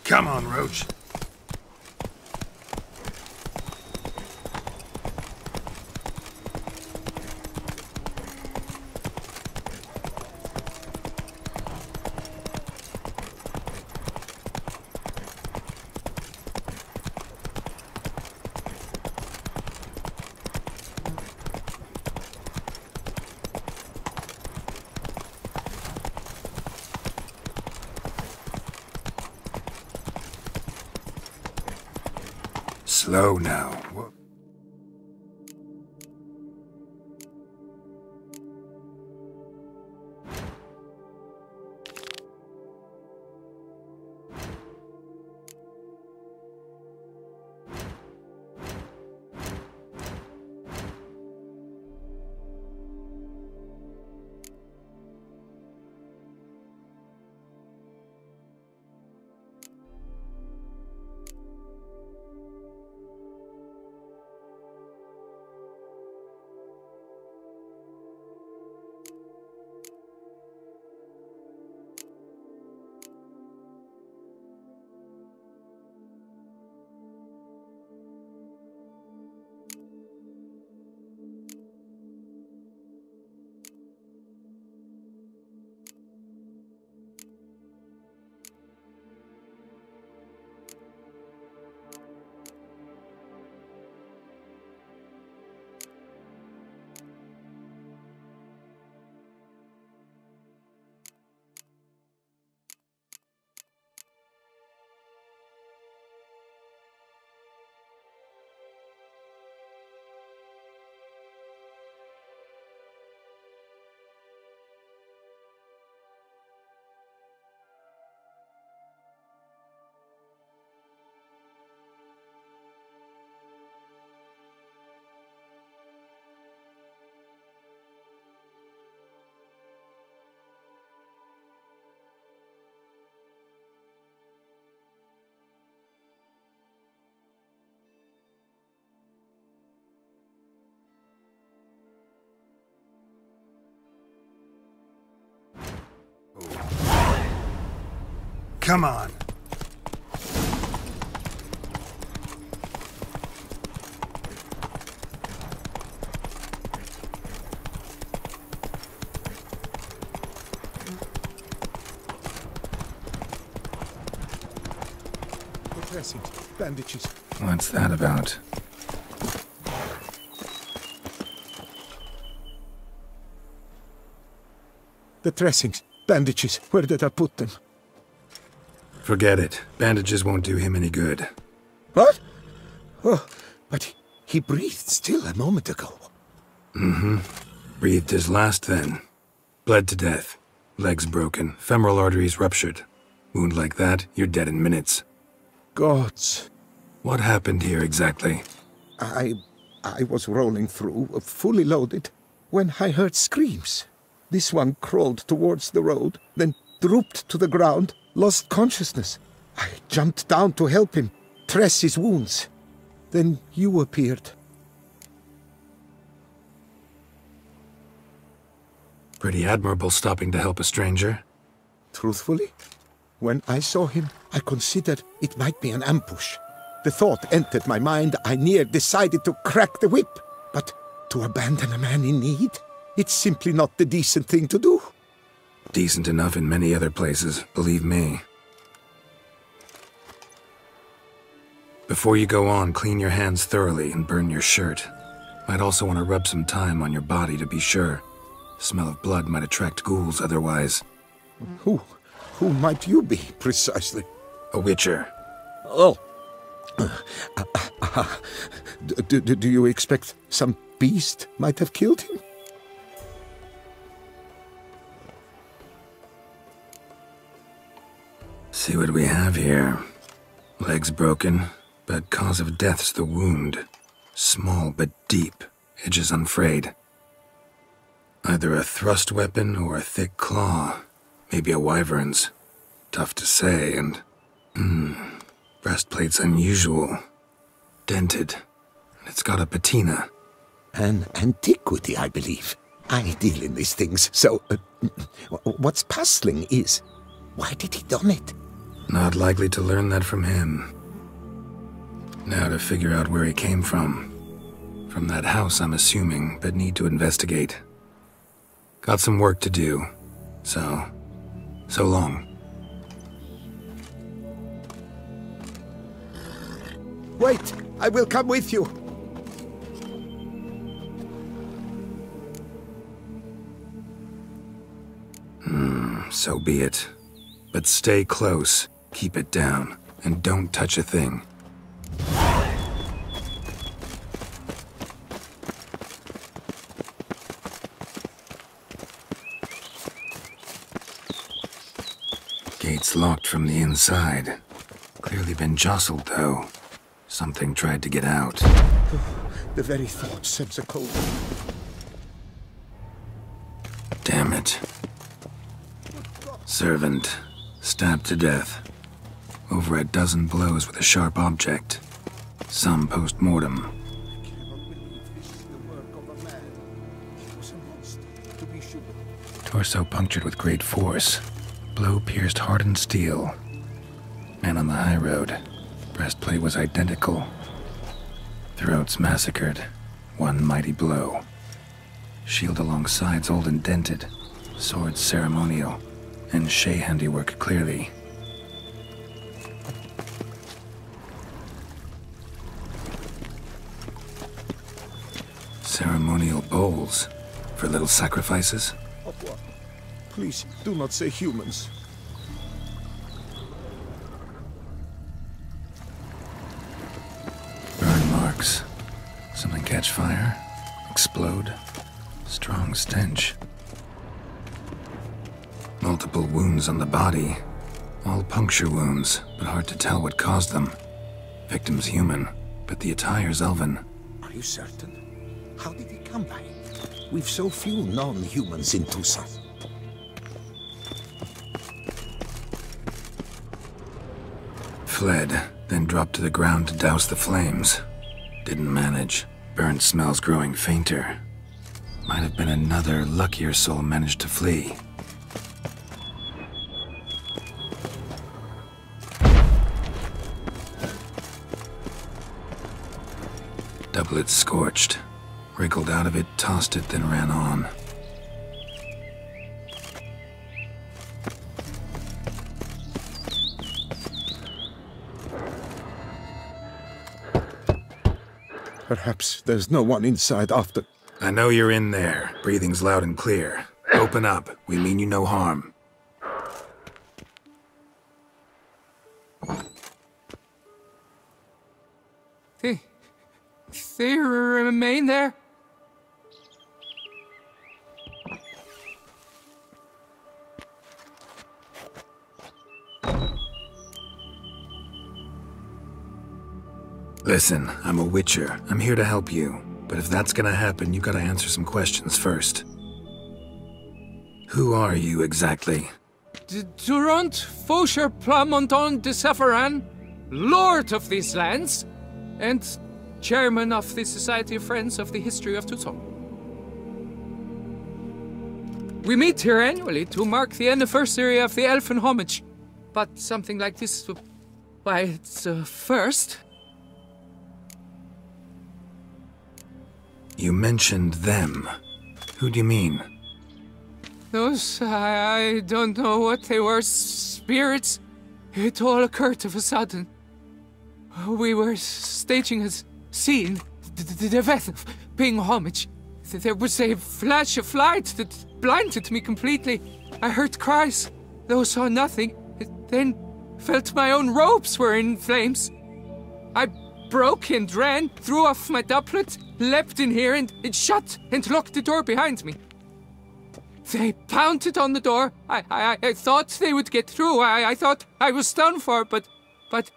Come on, Roach. Slow now. What? Come on. Dressings, bandages. What's that about? The dressings, bandages. Where did I put them? Forget it. Bandages won't do him any good. What? Oh, but he breathed still a moment ago. Mm-hmm. Breathed his last then. Bled to death. Legs broken. Femoral arteries ruptured. Wound like that, you're dead in minutes. Gods. What happened here exactly? I was rolling through, fully loaded, when I heard screams. This one crawled towards the road, then drooped to the ground, lost consciousness. I jumped down to help him, dress his wounds. Then you appeared. Pretty admirable stopping to help a stranger. Truthfully, when I saw him, I considered it might be an ambush. The thought entered my mind, I near decided to crack the whip. But to abandon a man in need? It's simply not the decent thing to do. Decent enough in many other places, believe me. Before you go on, clean your hands thoroughly and burn your shirt. Might also want to rub some thyme on your body to be sure. Smell of blood might attract ghouls otherwise. Who might you be, precisely? A witcher. Oh. Do you expect some beast might have killed him? See what we have here. Legs broken, but cause of death's the wound. Small but deep, edges unfrayed. Either a thrust weapon or a thick claw. Maybe a wyvern's. Tough to say, and... breastplate's unusual. Dented. And it's got a patina. An antiquity, I believe. I deal in these things, so... what's puzzling is... why did he don it? Not likely to learn that from him. Now to figure out where he came from. From that house, I'm assuming, but need to investigate. Got some work to do, so long. Wait, I will come with you. So be it. But stay close, keep it down, and don't touch a thing. Gate's locked from the inside. Clearly been jostled, though. Something tried to get out. The very thought sends a cold. Damn it. Servant, stabbed to death. Over a dozen blows with a sharp object. Some post-mortem. I cannot believe this is the work of a man. He was a monster, to be sure. Torso punctured with great force. Blow pierced hardened steel. Man on the high road. Breastplate was identical. Throats massacred. One mighty blow. Shield along sides old and dented. Sword ceremonial. And Shay handiwork clearly. Ceremonial bowls. For little sacrifices? Of what? Please, do not say humans. Burn marks. Something catch fire? Explode? Strong stench. Multiple wounds on the body. All puncture wounds, but hard to tell what caused them. Victim's human, but the attire's elven. Are you certain? How did he come by it? We've so few non-humans in TOUSSAÍNT. Fled, then dropped to the ground to douse the flames. Didn't manage. Burnt smells growing fainter. Might have been another luckier soul managed to flee. Doublet scorched. Wriggled out of it, tossed it, then ran on. Perhaps there's no one inside after. I know you're in there. Breathing's loud and clear. Open up. We mean you no harm. They remain there? Listen, I'm a witcher. I'm here to help you. But if that's gonna happen, you gotta answer some questions first. Who are you exactly? Durant Faucher Plamonton de Seferan, Lord of these lands, and Chairman of the Society of Friends of the History of TOUSSAÍNT. We meet here annually to mark the anniversary of the Elfin homage, but something like this, why, it's a first. You mentioned them. Who do you mean? Those, I don't know what they were, spirits. It all occurred of a sudden. We were staging a scene, the death of paying homage. There was a flash of light that blinded me completely. I heard cries, though saw nothing. Then felt my own robes were in flames. I broke and ran, threw off my doublet, leapt in here and it shut and locked the door behind me. They pounded on the door. I thought they would get through. I thought I was done for, but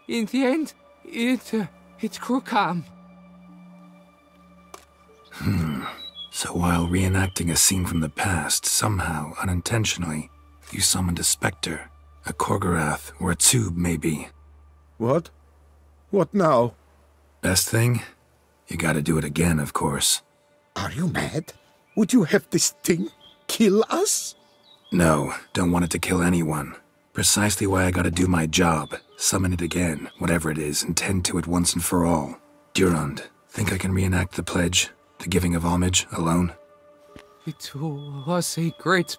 in the end, it grew calm. So while reenacting a scene from the past, somehow, unintentionally, you summoned a specter, a Korgorath, or a tube, maybe. What? What now? Best thing? You gotta do it again, of course. Are you mad? Would you have this thing kill us? No, don't want it to kill anyone. Precisely why I gotta do my job. Summon it again, whatever it is, and tend to it once and for all. Durand, think I can reenact the pledge? The giving of homage, alone? It was a great,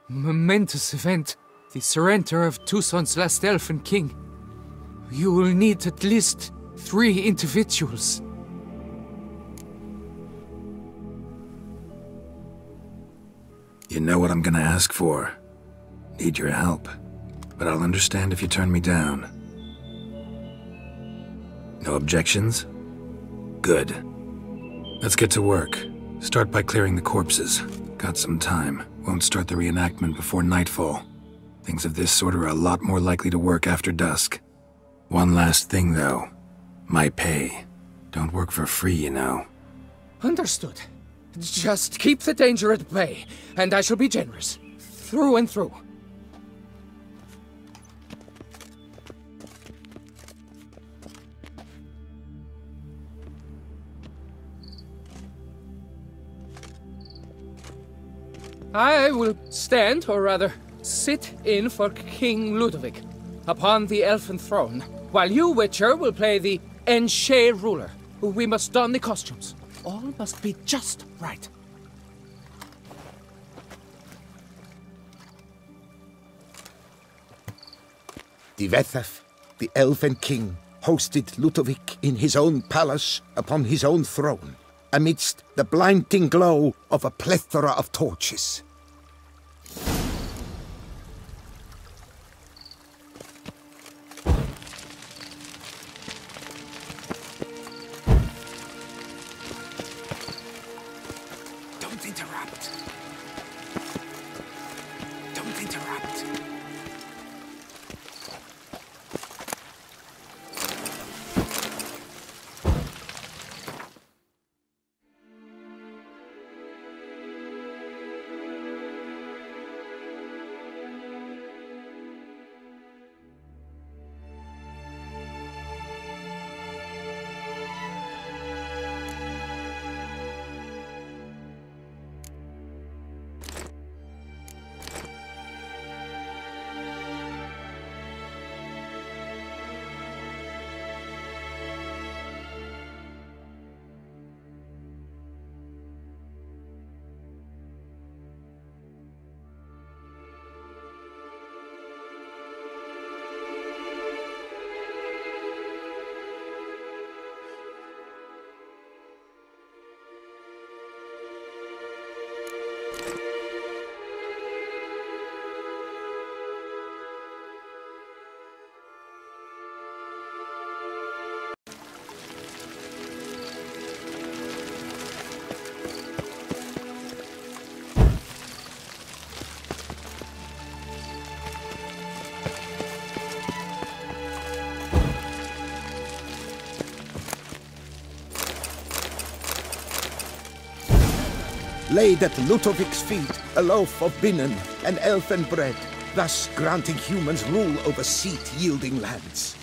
momentous event. The surrender of Toussaint's last elfin king. You will need at least 3 individuals. You know what I'm gonna ask for. Need your help. But I'll understand if you turn me down. No objections? Good. Let's get to work. Start by clearing the corpses. Got some time. Won't start the reenactment before nightfall. Things of this sort are a lot more likely to work after dusk. One last thing, though. My pay. Don't work for free, you know. Understood. Just keep the danger at bay, and I shall be generous. Through and through. I will stand, or rather, sit in for King Ludovic, upon the elfin throne, while you, Witcher, will play the Enche ruler. We must don the costumes. All must be just right. Detlaff, the elven king, hosted Ludovic in his own palace upon his own throne, amidst the blinding glow of a plethora of torches. Don't interrupt. Don't interrupt. Laid at Ludovic's feet a loaf of binnen and elfin bread, thus granting humans rule over seat-yielding lands.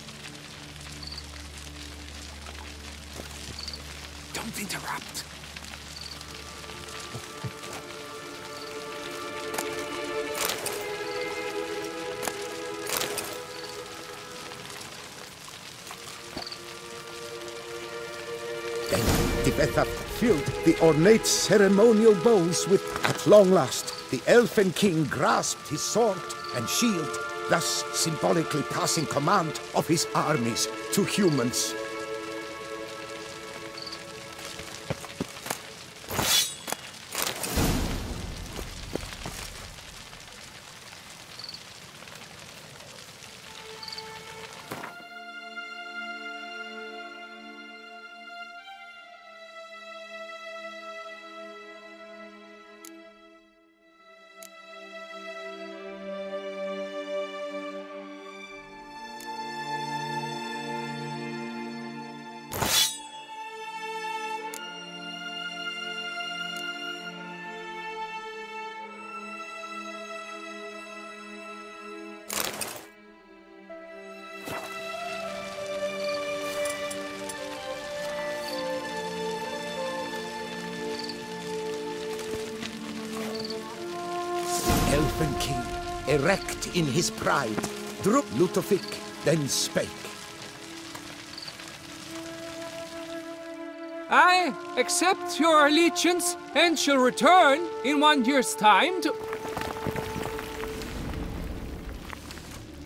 Don't interrupt. Then Detlaff filled the ornate ceremonial bowls with, at long last, the elfin king grasped his sword and shield, thus symbolically passing command of his armies to humans. Elfin king, erect in his pride, Ludovic then spake. I accept your allegiance and shall return in 1 year's time to...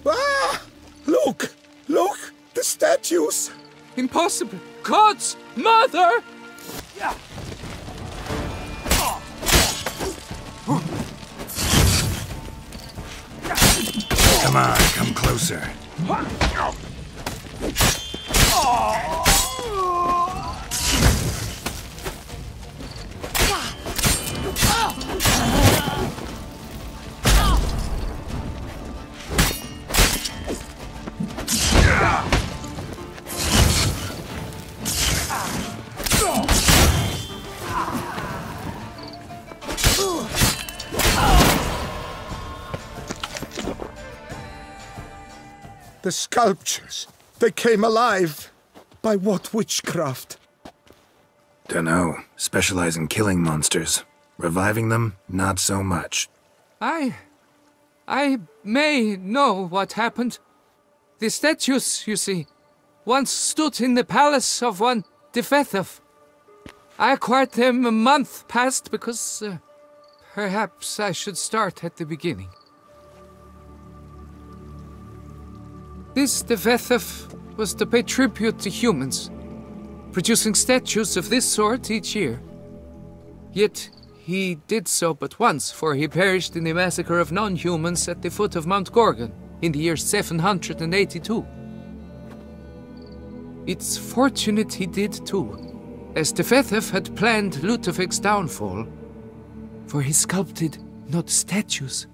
Ah! Look! Look! The statues! Impossible! God's mother! Come on, come closer. The sculptures, they came alive. By what witchcraft? Dunno. Specialize in killing monsters. Reviving them, not so much. I may know what happened. The statues, you see, once stood in the palace of one Detlaff. I acquired them a month past because perhaps I should start at the beginning. This Detlaff was to pay tribute to humans, producing statues of this sort each year. Yet he did so but once, for he perished in the massacre of non-humans at the foot of Mount Gorgon in the year 782. It's fortunate he did too, as Detlaff had planned Ludovic's downfall, for he sculpted not statues,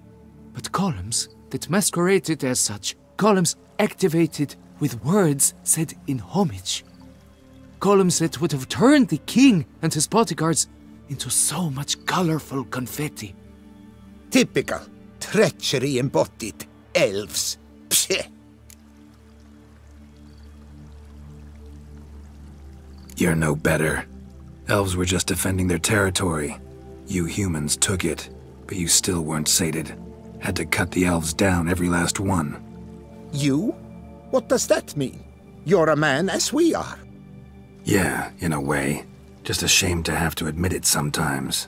but columns that masqueraded as such, columns activated with words said in homage. Columns that would have turned the king and his bodyguards into so much colorful confetti. Typical. Treachery embodied. Elves. Psheh. You're no better. Elves were just defending their territory. You humans took it, but you still weren't sated. Had to cut the elves down, every last one. You? What does that mean? You're a man as we are. Yeah, in a way. Just ashamed to have to admit it sometimes.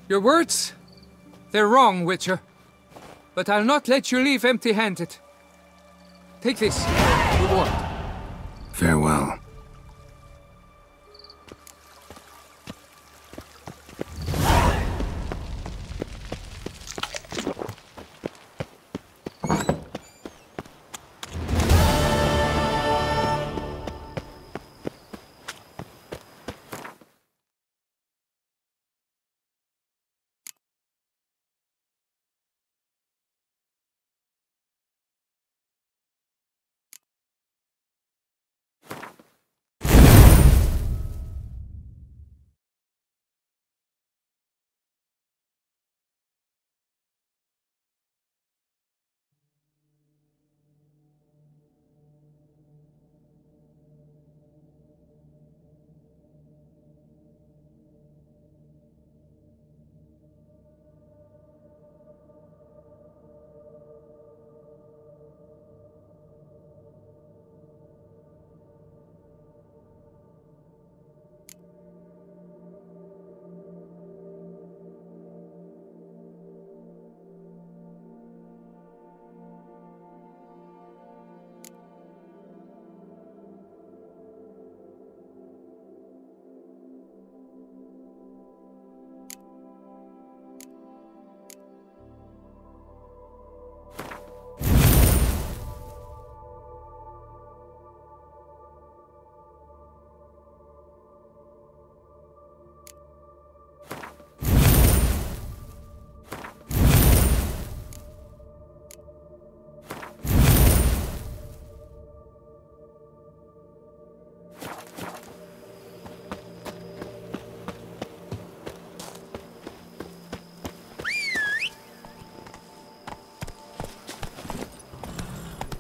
Your words, they're wrong, Witcher. But I'll not let you leave empty-handed. Take this, reward. Farewell.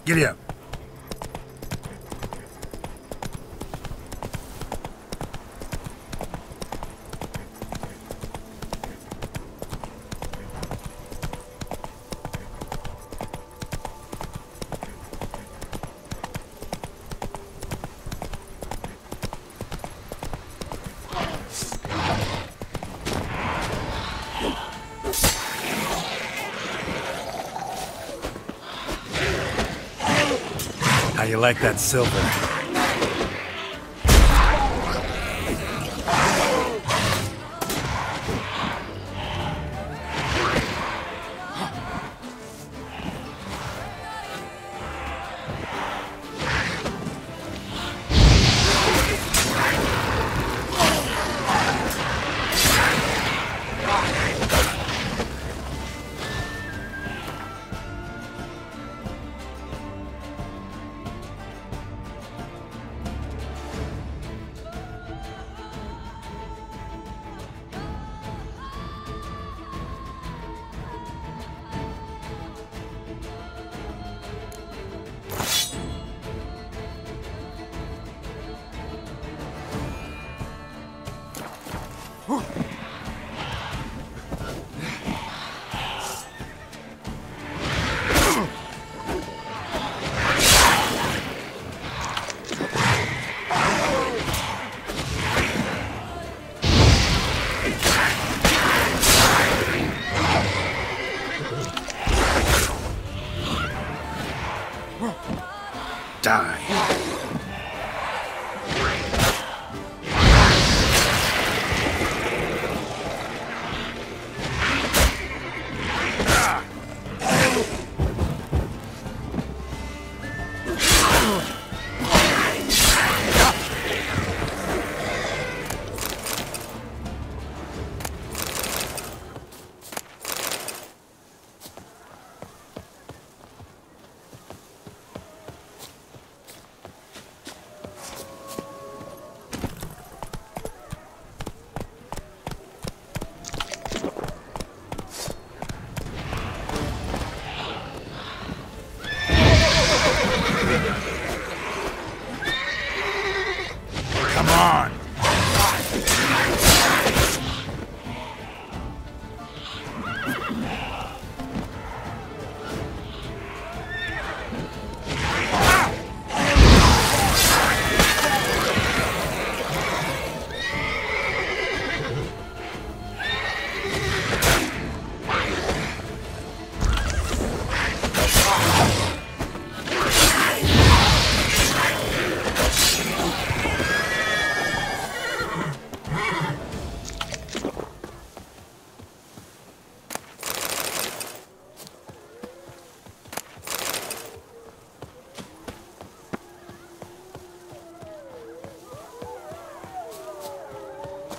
Giddy up. How you like that silver? Die.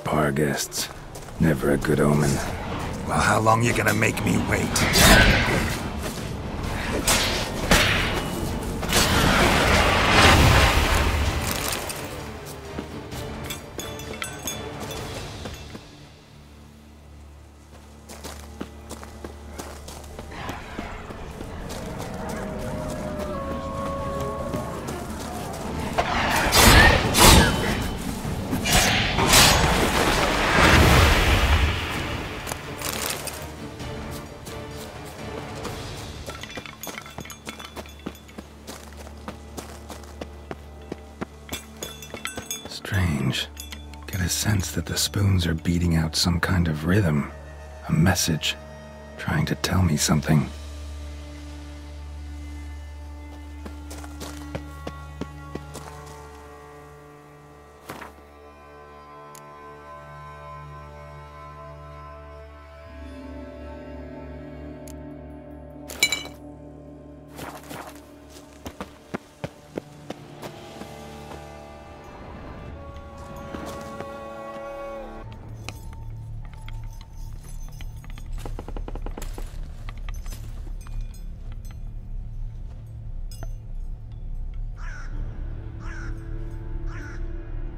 Bar guests. Never a good omen. Well, how long you gonna make me wait? Strange. Get a sense that the spoons are beating out some kind of rhythm. A message. Trying to tell me something.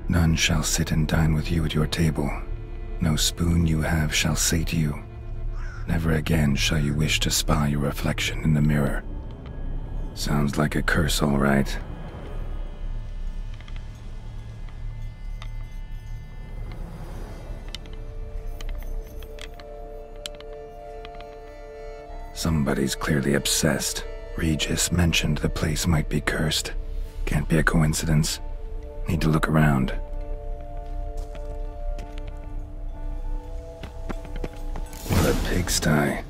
None shall sit and dine with you at your table. No spoon you have shall say to you. Never again shall you wish to spy your reflection in the mirror. Sounds like a curse, all right. Somebody's clearly obsessed. Regis mentioned the place might be cursed. Can't be a coincidence. Need to look around. What a pigsty.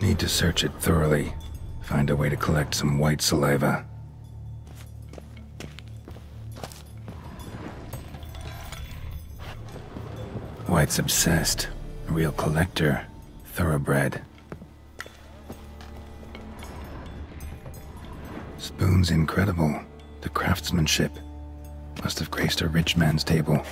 Need to search it thoroughly. Find a way to collect some white saliva. White's obsessed. A real collector. Thoroughbred. Spoon's incredible. The craftsmanship must have graced a rich man's table.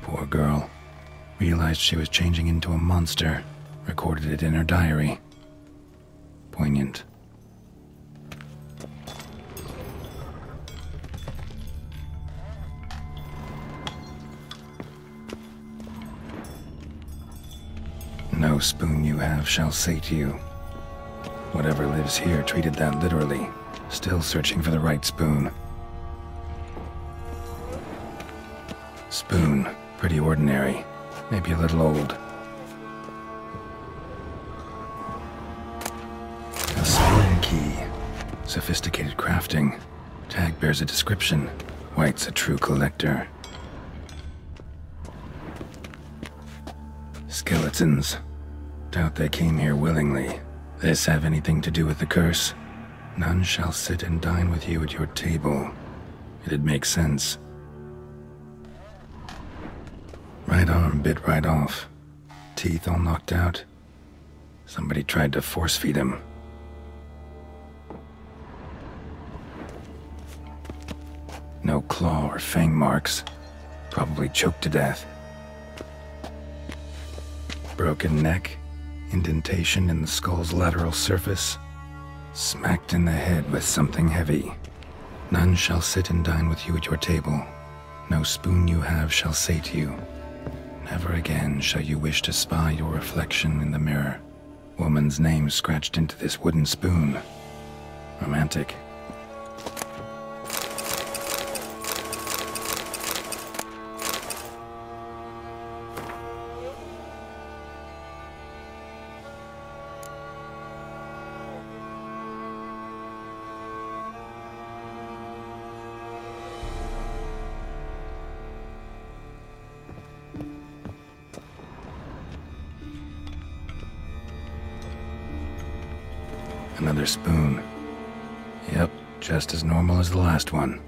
Poor girl. Realized she was changing into a monster. Recorded it in her diary. Poignant. No spoon you have shall sate you. Whatever lives here treated that literally. Still searching for the right spoon. Spoon. Pretty ordinary. Maybe a little old. A spoon key. Sophisticated crafting. Tag bears a description. White's a true collector. Skeletons. Doubt they came here willingly. This have anything to do with the curse? None shall sit and dine with you at your table. It'd make sense. Right arm bit right off. Teeth all knocked out. Somebody tried to force feed him. No claw or fang marks. Probably choked to death. Broken neck. Indentation in the skull's lateral surface. Smacked in the head with something heavy. None shall sit and dine with you at your table. No spoon you have shall sate you. Never again shall you wish to spy your reflection in the mirror. Woman's name scratched into this wooden spoon. Romantic. Another spoon. Yep, just as normal as the last one.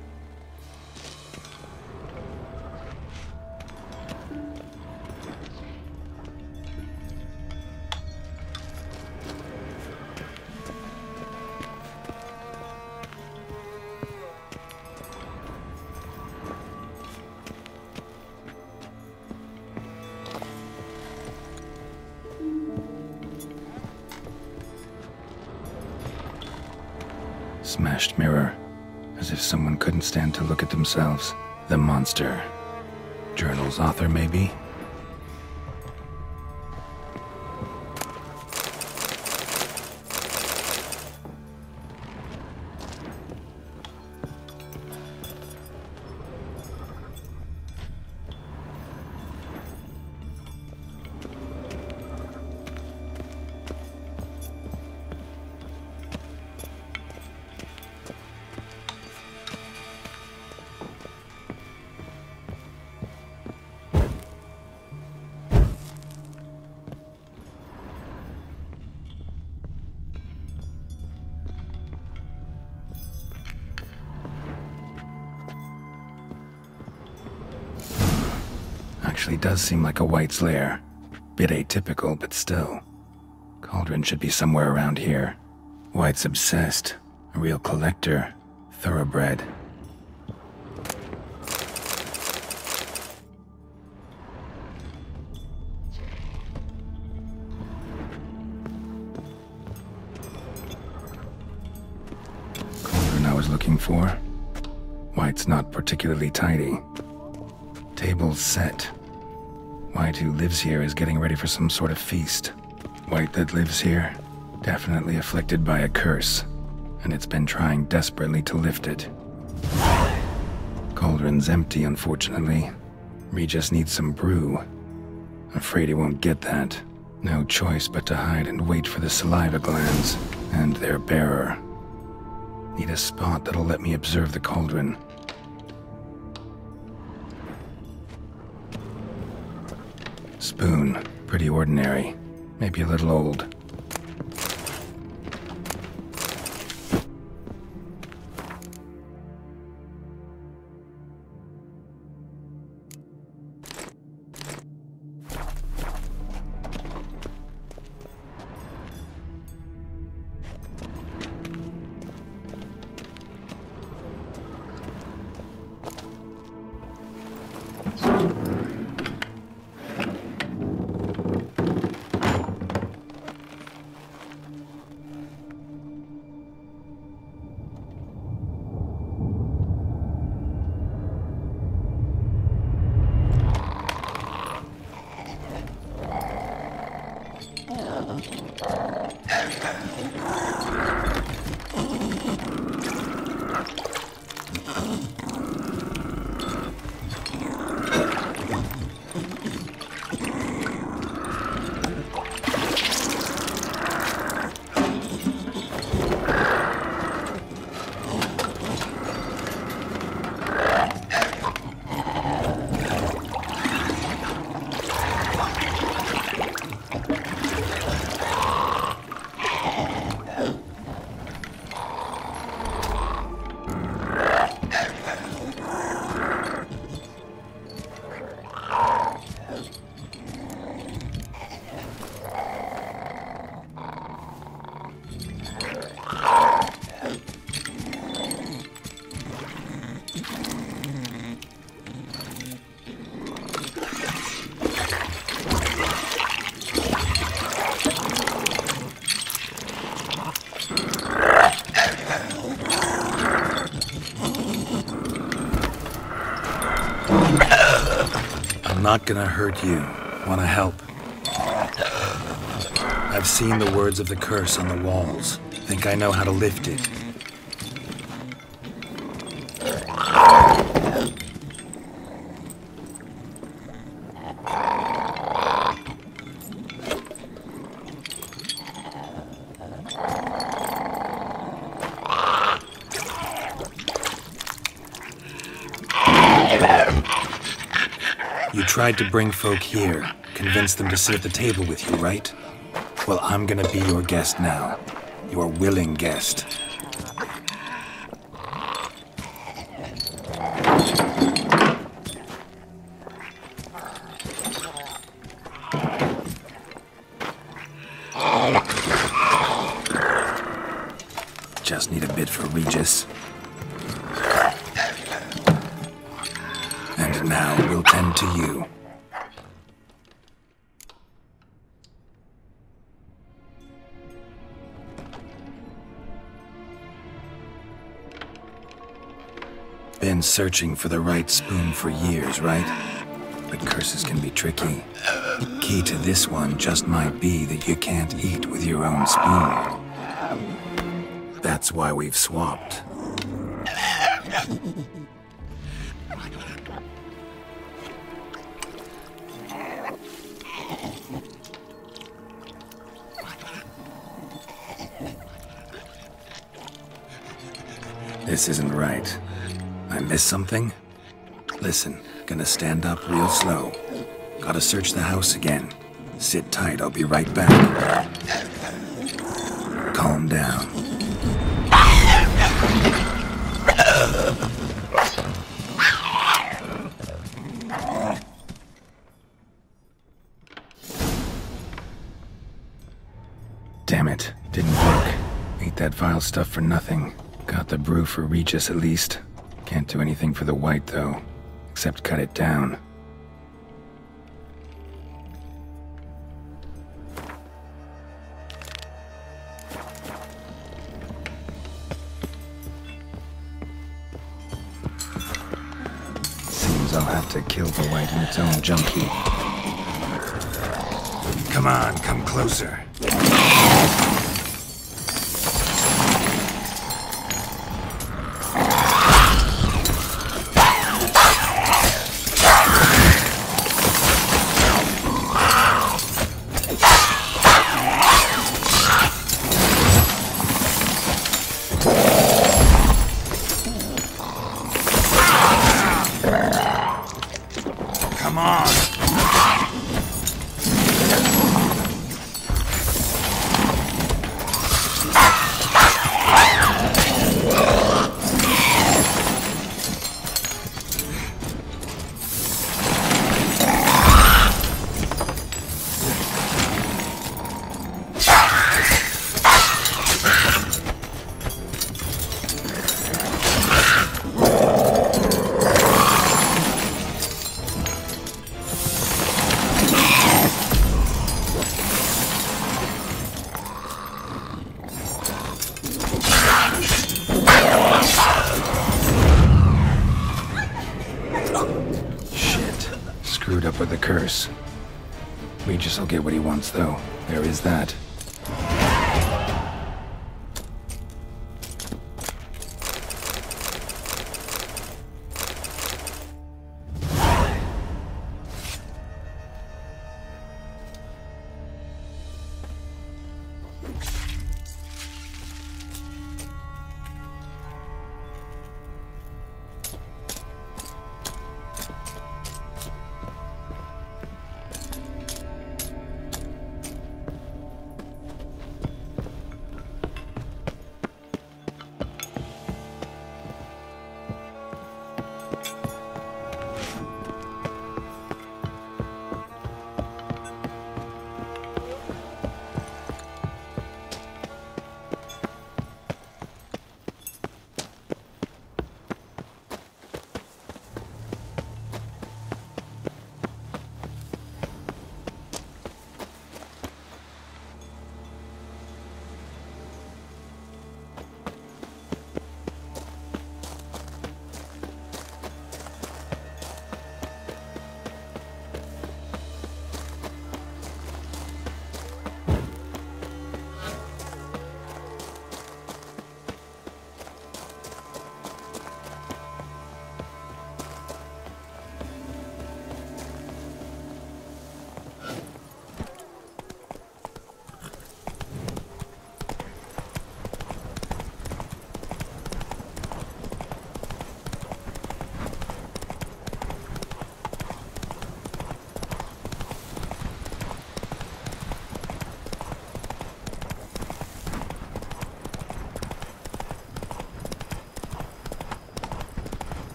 Smashed mirror, as if someone couldn't stand to look at themselves. The monster. Journal's author, maybe? actually does seem like a White's lair. Bit atypical, but still. Cauldron should be somewhere around here. White's obsessed. A real collector. Thoroughbred. Cauldron I was looking for. White's not particularly tidy. Table's set. White, who lives here, is getting ready for some sort of feast. White that lives here, definitely afflicted by a curse, and it's been trying desperately to lift it. Cauldron's empty, unfortunately. Regis needs some brew. Afraid he won't get that. No choice but to hide and wait for the saliva glands and their bearer. Need a spot that'll let me observe the cauldron. Spoon, pretty ordinary. Maybe a little old. I'm not gonna hurt you. Wanna help? I've seen the words of the curse on the walls. Think I know how to lift it. You tried to bring folk here, convince them to sit at the table with you, right? Well, I'm gonna be your guest now. Your willing guest. Just need a bit for Regis. And now we'll tend to you. Been searching for the right spoon for years, right? But curses can be tricky. Key to this one just might be that you can't eat with your own spoon. That's why we've swapped. This isn't right. I missed something? Listen, gonna stand up real slow. Gotta search the house again. Sit tight, I'll be right back. Calm down. Didn't work. Ate that vile stuff for nothing. Got the brew for Regis at least. Can't do anything for the white though, except cut it down. Seems I'll have to kill the white in its own junkie. Come on, come closer. Come on! Screwed up with the curse. Regis will get what he wants, though. There is that.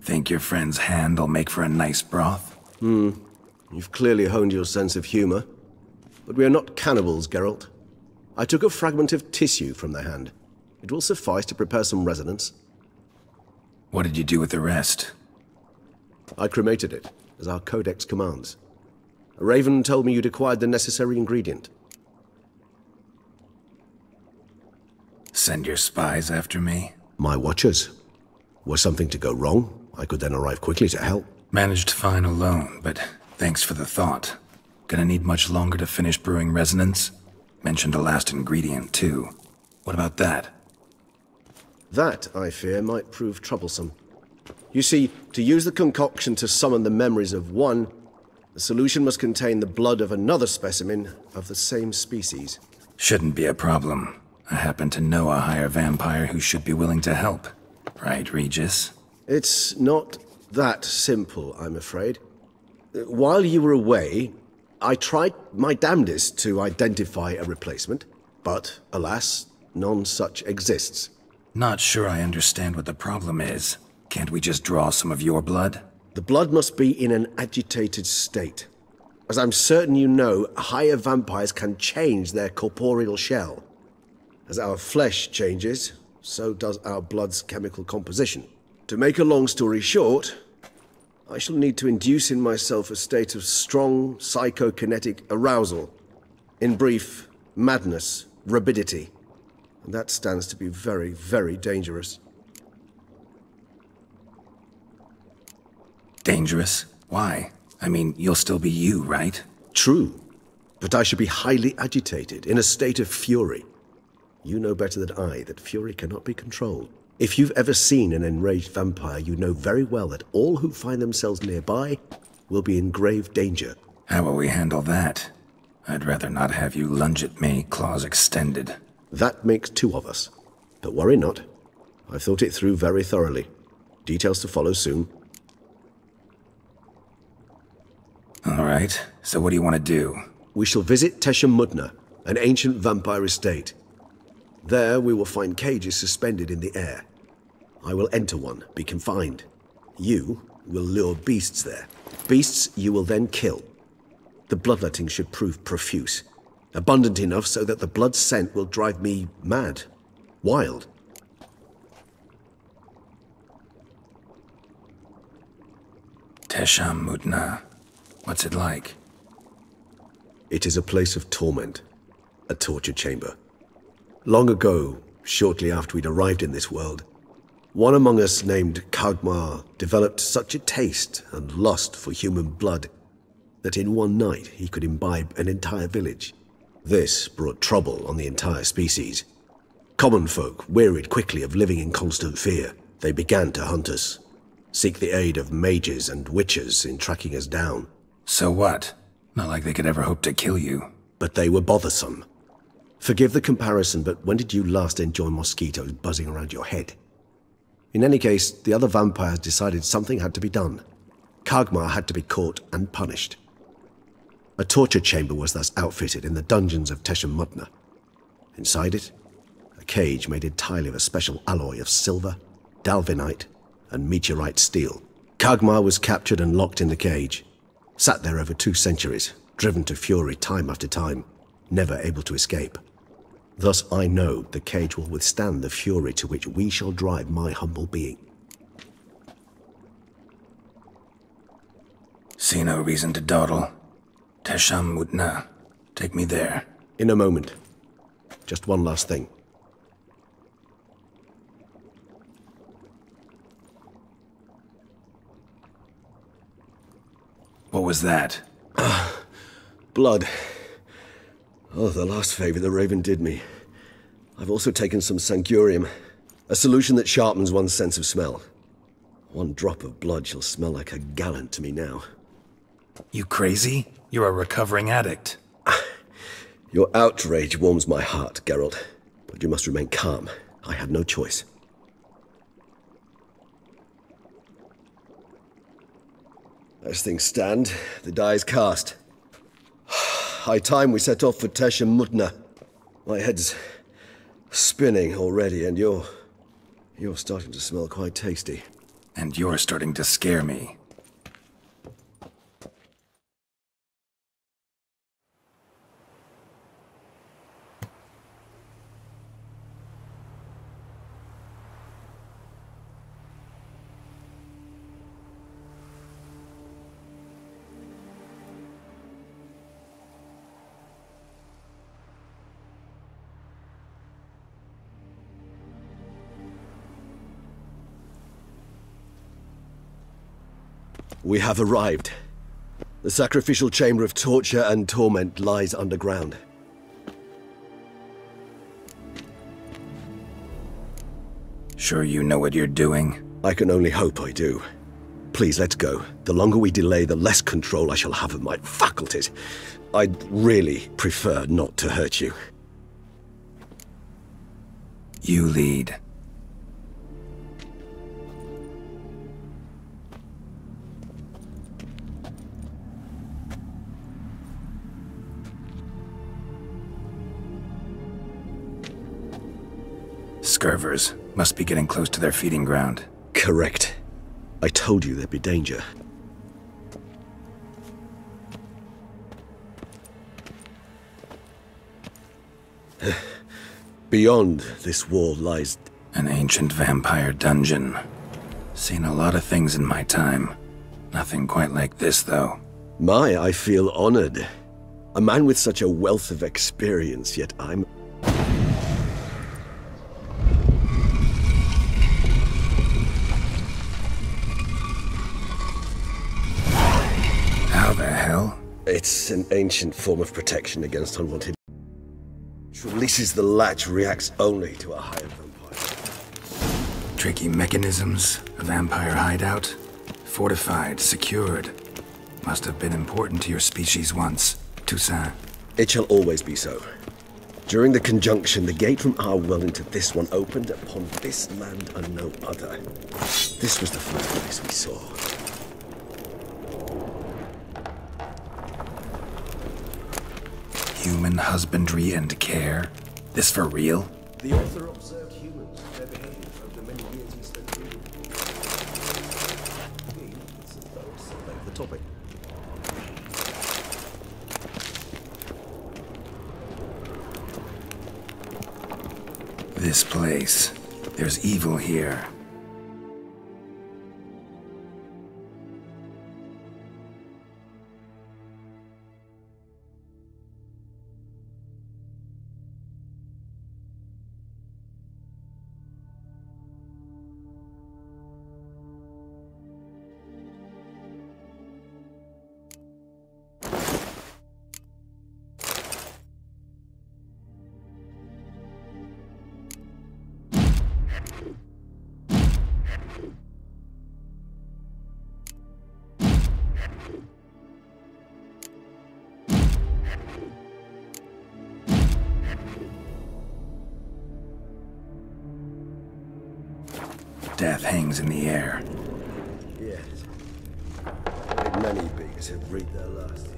Think your friend's hand'll make for a nice broth? You've clearly honed your sense of humor. But we are not cannibals, Geralt. I took a fragment of tissue from the hand. It will suffice to prepare some resonance. What did you do with the rest? I cremated it, as our codex commands. A raven told me you'd acquired the necessary ingredient. Send your spies after me? My watchers. Were something to go wrong, I could then arrive quickly to help. Managed fine alone, but thanks for the thought. Gonna need much longer to finish brewing resonance? Mentioned a last ingredient, too. What about that? That, I fear, might prove troublesome. You see, to use the concoction to summon the memories of one, the solution must contain the blood of another specimen of the same species. Shouldn't be a problem. I happen to know a higher vampire who should be willing to help. Right, Regis? It's not that simple, I'm afraid. While you were away, I tried my damnedest to identify a replacement, but, alas, none such exists. Not sure I understand what the problem is. Can't we just draw some of your blood? The blood must be in an agitated state. As I'm certain you know, higher vampires can change their corporeal shell. As our flesh changes, so does our blood's chemical composition. To make a long story short, I shall need to induce in myself a state of strong psychokinetic arousal. In brief, madness, rabidity. And that stands to be very, very dangerous. Dangerous? Why? I mean, you'll still be you, right? True, but I should be highly agitated, in a state of fury. You know better than I that fury cannot be controlled. If you've ever seen an enraged vampire, you know very well that all who find themselves nearby will be in grave danger. How will we handle that? I'd rather not have you lunge at me, claws extended. That makes two of us. But worry not. I've thought it through very thoroughly. Details to follow soon. All right, so what do you want to do? We shall visit Teshamudna, an ancient vampire estate. There we will find cages suspended in the air. I will enter one, be confined. You will lure beasts there. Beasts you will then kill. The bloodletting should prove profuse. Abundant enough so that the blood scent will drive me mad. Wild. Teshamudna. What's it like? It is a place of torment. A torture chamber. Long ago, shortly after we'd arrived in this world, one among us named Kagmar developed such a taste and lust for human blood that in one night he could imbibe an entire village. This brought trouble on the entire species. Common folk wearied quickly of living in constant fear. They began to hunt us, seek the aid of mages and witches in tracking us down. So what? Not like they could ever hope to kill you. But they were bothersome. Forgive the comparison, but when did you last enjoy mosquitoes buzzing around your head? In any case, the other vampires decided something had to be done. Kagmar had to be caught and punished. A torture chamber was thus outfitted in the dungeons of Teshamudna. Inside it, a cage made entirely of a special alloy of silver, dalvinite, and meteorite steel. Kagmar was captured and locked in the cage. Sat there over 2 centuries, driven to fury time after time, never able to escape. Thus I know the cage will withstand the fury to which we shall drive my humble being. See no reason to dawdle. Teshamudna. Take me there. In a moment. Just one last thing. What was that? Blood. Oh, the last favor the Raven did me. I've also taken some Sancurium, a solution that sharpens one's sense of smell. One drop of blood shall smell like a gallon to me now. You crazy? You're a recovering addict. Your outrage warms my heart, Geralt. But you must remain calm. I had no choice. As things stand, the die is cast. High time we set off for Teshamudna. My head's spinning already, and you're starting to smell quite tasty. And you're starting to scare me. We have arrived. The sacrificial chamber of torture and torment lies underground. Sure you know what you're doing? I can only hope I do. Please, let's go. The longer we delay, the less control I shall have of my faculties. I'd really prefer not to hurt you. You lead. Scurvers must be getting close to their feeding ground. Correct. I told you there'd be danger. Beyond this wall lies... An ancient vampire dungeon. Seen a lot of things in my time. Nothing quite like this, though. I feel honored. A man with such a wealth of experience, yet I'm... How the hell? It's an ancient form of protection against unwanted... Which releases the latch reacts only to a higher vampire. Tricky mechanisms, a vampire hideout. Fortified, secured. Must have been important to your species once, TOUSSAİNT. It shall always be so. During the conjunction, the gate from our well into this one opened upon this land and no other. This was the first place we saw. Human husbandry and care? This for real? The author observed humans, their behavior over the many years he spent reading. It's as though it's surveyed the topic. This place. There's evil here. Death hangs in the air. Yes. Many beings have breathed their last here.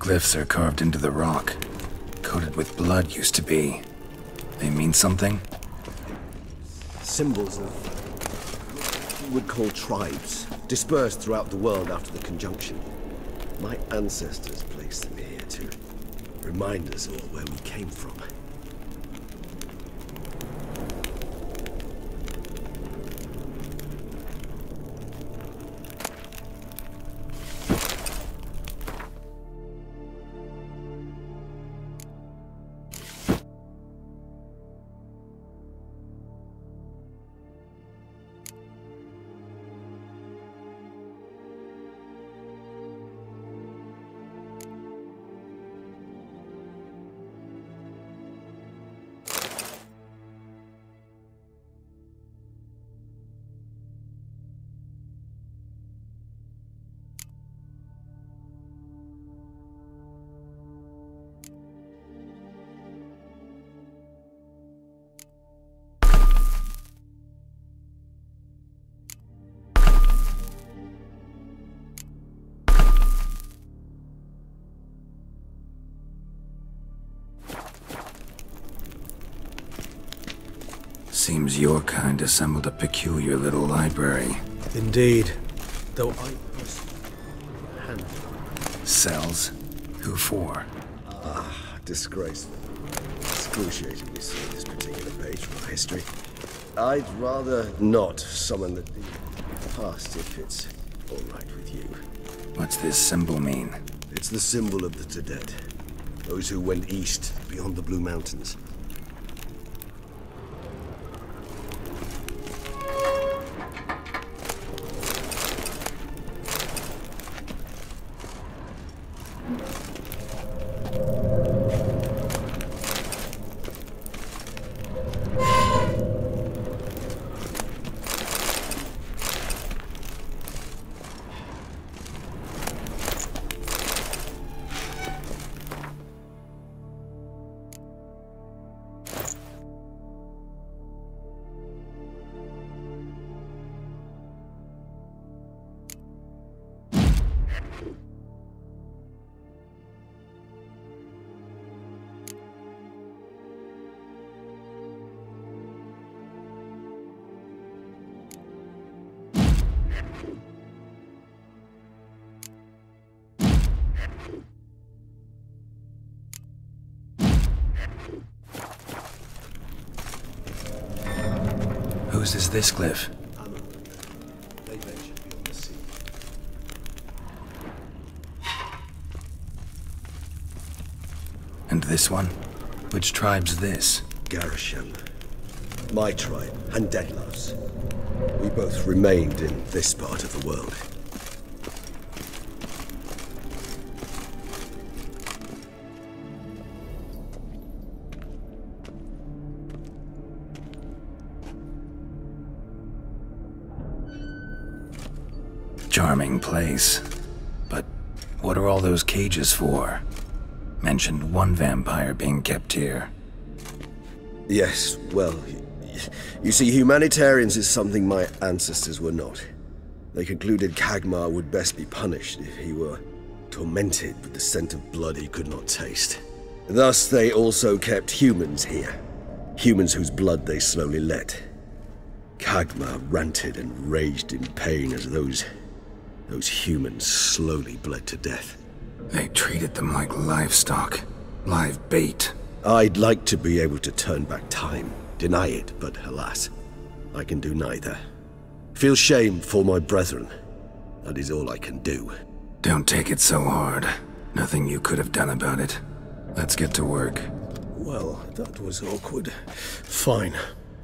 glyphs are carved into the rock. Coated with blood used to be. They mean something? Symbols of what you would call tribes, dispersed throughout the world after the conjunction. My ancestors placed them here to remind us all where we came from. Seems your kind assembled a peculiar little library. Indeed. Though I personally handle Cells? Who for? disgraceful. Excruciatingly so, this particular page from our history. I'd rather not summon the demon past if it's all right with you. What's this symbol mean? It's the symbol of the dead. Those who went east beyond the Blue Mountains. Whose is this glyph? They mentioned beyond the sea. And this one? Which tribe's this? Garisham. My tribe, and Detlaff's. We both remained in this part of the world. Charming place. But what are all those cages for? Mentioned one vampire being kept here. Yes, well, you see, humanitarians is something my ancestors were not. They concluded Kagmar would best be punished if he were tormented with the scent of blood he could not taste. Thus, they also kept humans here. Humans whose blood they slowly let. Kagmar ranted and raged in pain as those humans slowly bled to death. They treated them like livestock. Live bait. I'd like to be able to turn back time, deny it, but alas, I can do neither. Feel shame for my brethren. That is all I can do. Don't take it so hard. Nothing you could have done about it. Let's get to work. Well, that was awkward. Fine.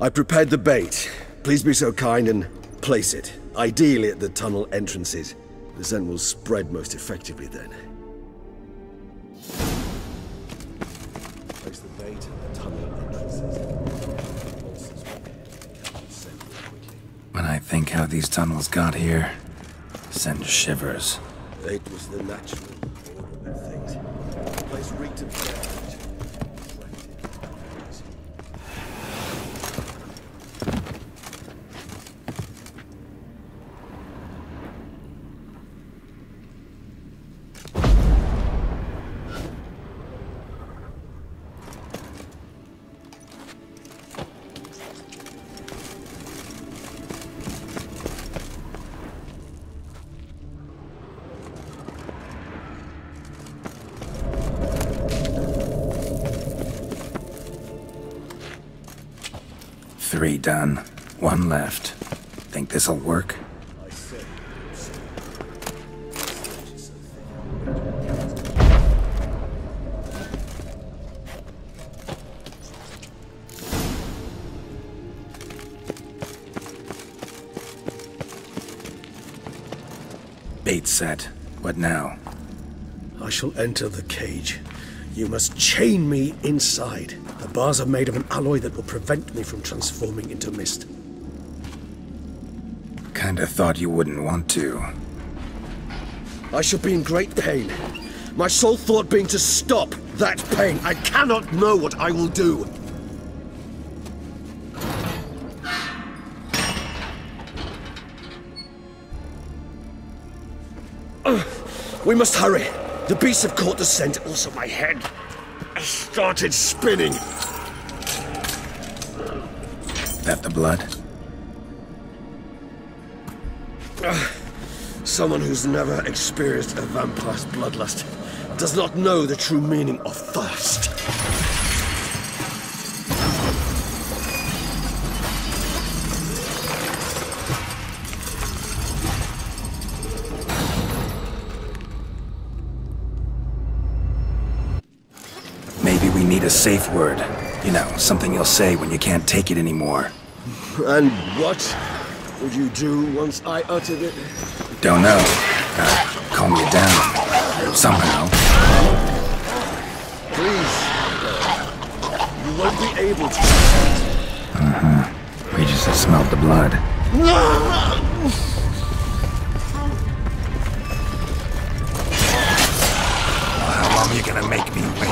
I prepared the bait. Please be so kind and place it. Ideally at the tunnel entrances. The scent will spread most effectively then. Place the bait at the tunnel entrances. When I think how these tunnels got here, send shivers. It was the natural order of things. The place reeked of death. 3 done. 1 left. Think this'll work? Bait set. What now? I shall enter the cage. You must chain me inside. The bars are made of an alloy that will prevent me from transforming into mist. Kinda thought you wouldn't want to. I shall be in great pain. My sole thought being to stop that pain. I cannot know what I will do. We must hurry. The beasts have caught the scent, also my head started spinning. That the blood? Someone who's never experienced a vampire's bloodlust does not know the true meaning of thirst. Maybe we need a safe word. You know, something you'll say when you can't take it anymore. And what would you do once I uttered it? Don't know. Calm you down. Somehow. Please. You won't be able to. We just have smelled the blood. Well, how long are you gonna make me wait?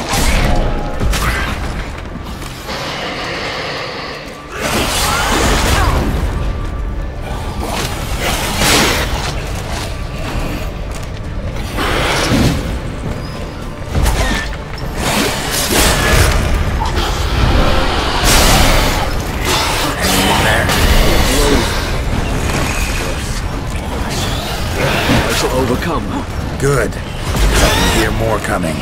Overcome. Good. I can hear more coming.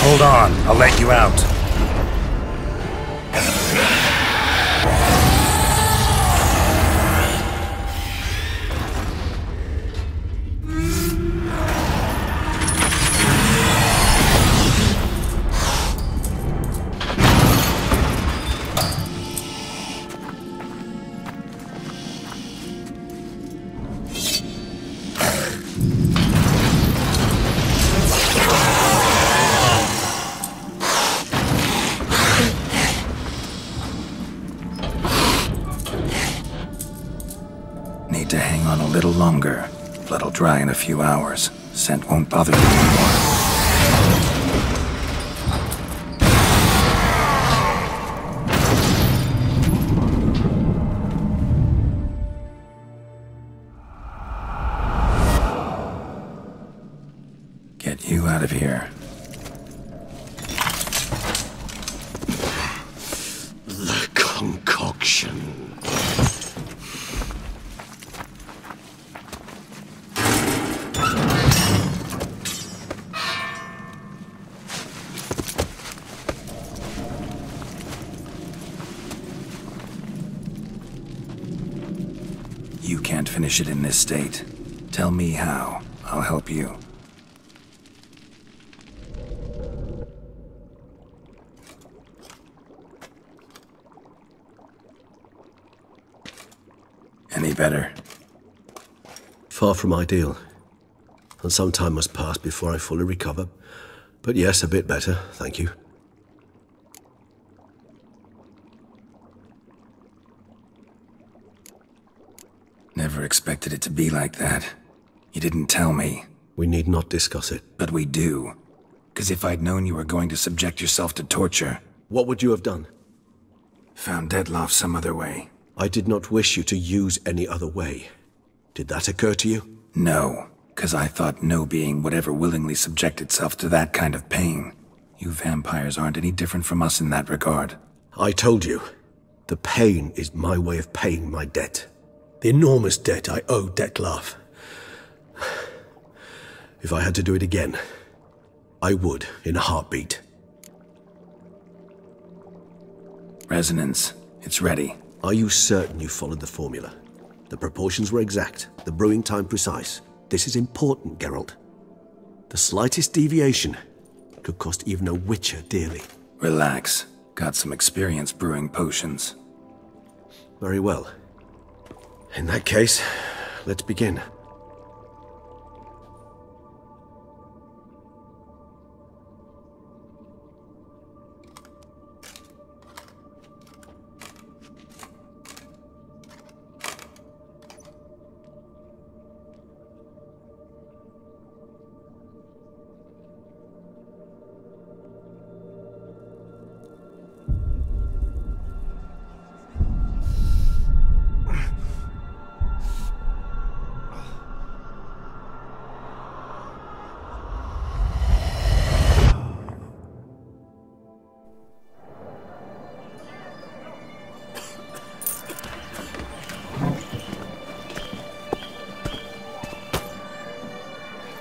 Hold on, I'll let you out. Need to hang on a little longer. Blood'll dry in a few hours. Scent won't bother you anymore. Get you out of here. The concoction. You can't finish it in this state. Tell me how. I'll help you. Any better? Far from ideal. And some time must pass before I fully recover. But yes, a bit better, thank you. Never expected it to be like that. You didn't tell me. We need not discuss it. But we do. Because if I'd known you were going to subject yourself to torture... What would you have done? Found Detlaff some other way. I did not wish you to use any other way. Did that occur to you? No, because I thought no being would ever willingly subject itself to that kind of pain. You vampires aren't any different from us in that regard. I told you, the pain is my way of paying my debt. The enormous debt I owe Detlaff. If I had to do it again, I would in a heartbeat. Resonance. It's ready. Are you certain you followed the formula? The proportions were exact, the brewing time precise. This is important, Geralt. The slightest deviation could cost even a witcher dearly. Relax. Got some experience brewing potions. Very well. In that case, let's begin.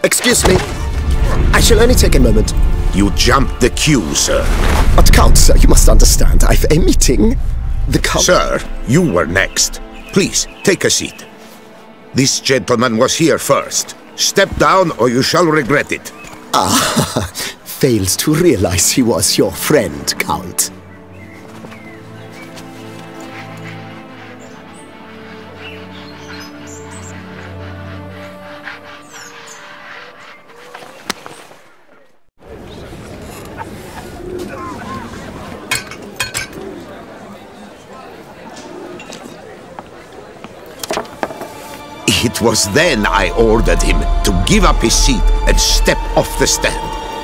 Excuse me. I shall only take a moment. You jumped the queue, sir. But Count, sir, you must understand. I've a meeting. The Count... Sir, you were next. Please, take a seat. This gentleman was here first. Step down or you shall regret it. Ah, failed to realize he was your friend, Count. It was then I ordered him to give up his seat and step off the stand.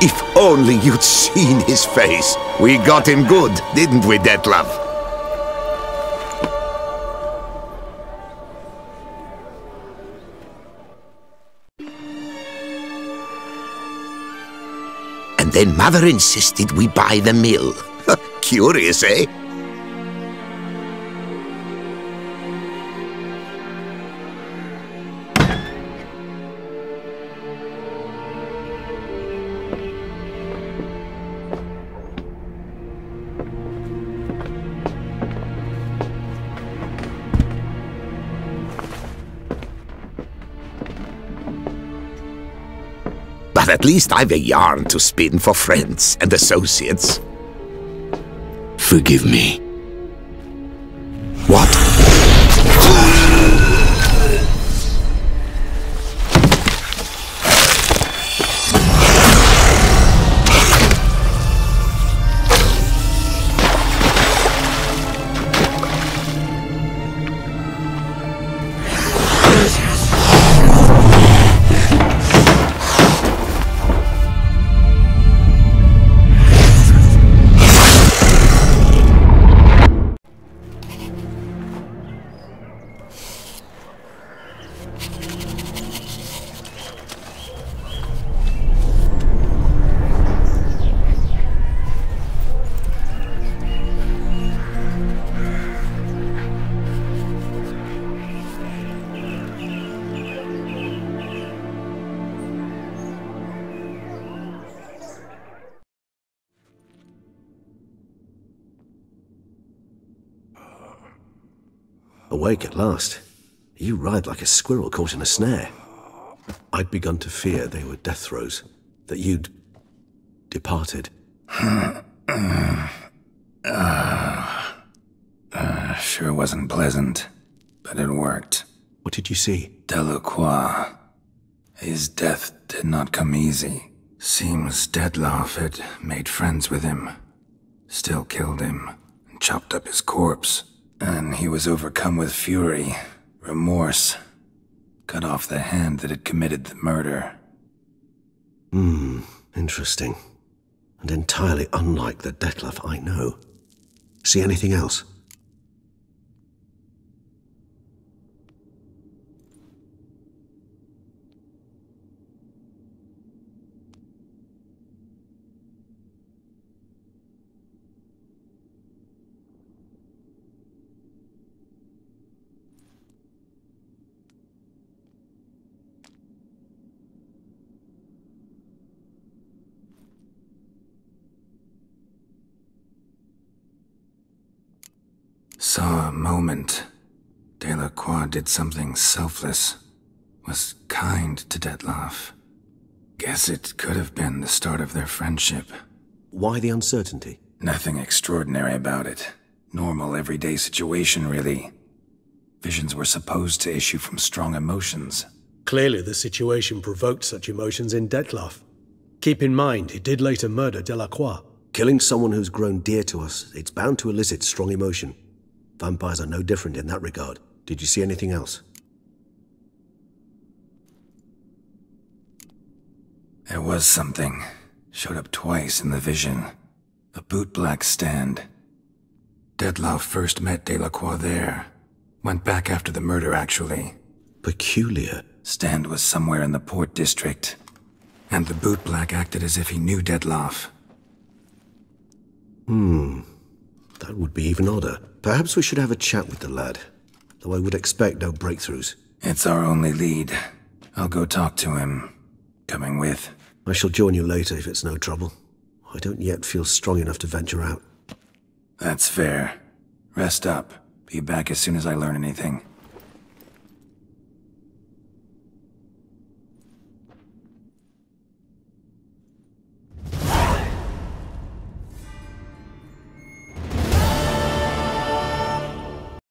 If only you'd seen his face. We got him good, didn't we, Detlaff? And then Mother insisted we buy the mill. Curious, eh? But at least I've a yarn to spin for friends and associates. Forgive me. What? Awake at last. You ride like a squirrel caught in a snare. I'd begun to fear they were death throes, that you'd departed. Sure wasn't pleasant, but it worked. What did you see? Delacroix. His death did not come easy. Seems Detlaff had made friends with him. Still killed him, and chopped up his corpse. And he was overcome with fury, remorse, cut off the hand that had committed the murder. Interesting. And entirely unlike the Detlaff I know. See anything else? Saw a moment. Delacroix did something selfless. Was kind to Detlaff. Guess it could have been the start of their friendship. Why the uncertainty? Nothing extraordinary about it. Normal, everyday situation, really. Visions were supposed to issue from strong emotions. Clearly the situation provoked such emotions in Detlaff. Keep in mind, he did later murder Delacroix. Killing someone who's grown dear to us, it's bound to elicit strong emotion. Vampires are no different in that regard. Did you see anything else? There was something. Showed up twice in the vision. A bootblack stand. Detlaff first met Delacroix there. Went back after the murder, actually. Peculiar. Stand was somewhere in the port district. And the bootblack acted as if he knew Detlaff. That would be even odder. Perhaps we should have a chat with the lad. Though I would expect no breakthroughs. It's our only lead. I'll go talk to him. Coming with? I shall join you later if it's no trouble. I don't yet feel strong enough to venture out. That's fair. Rest up. Be back as soon as I learn anything.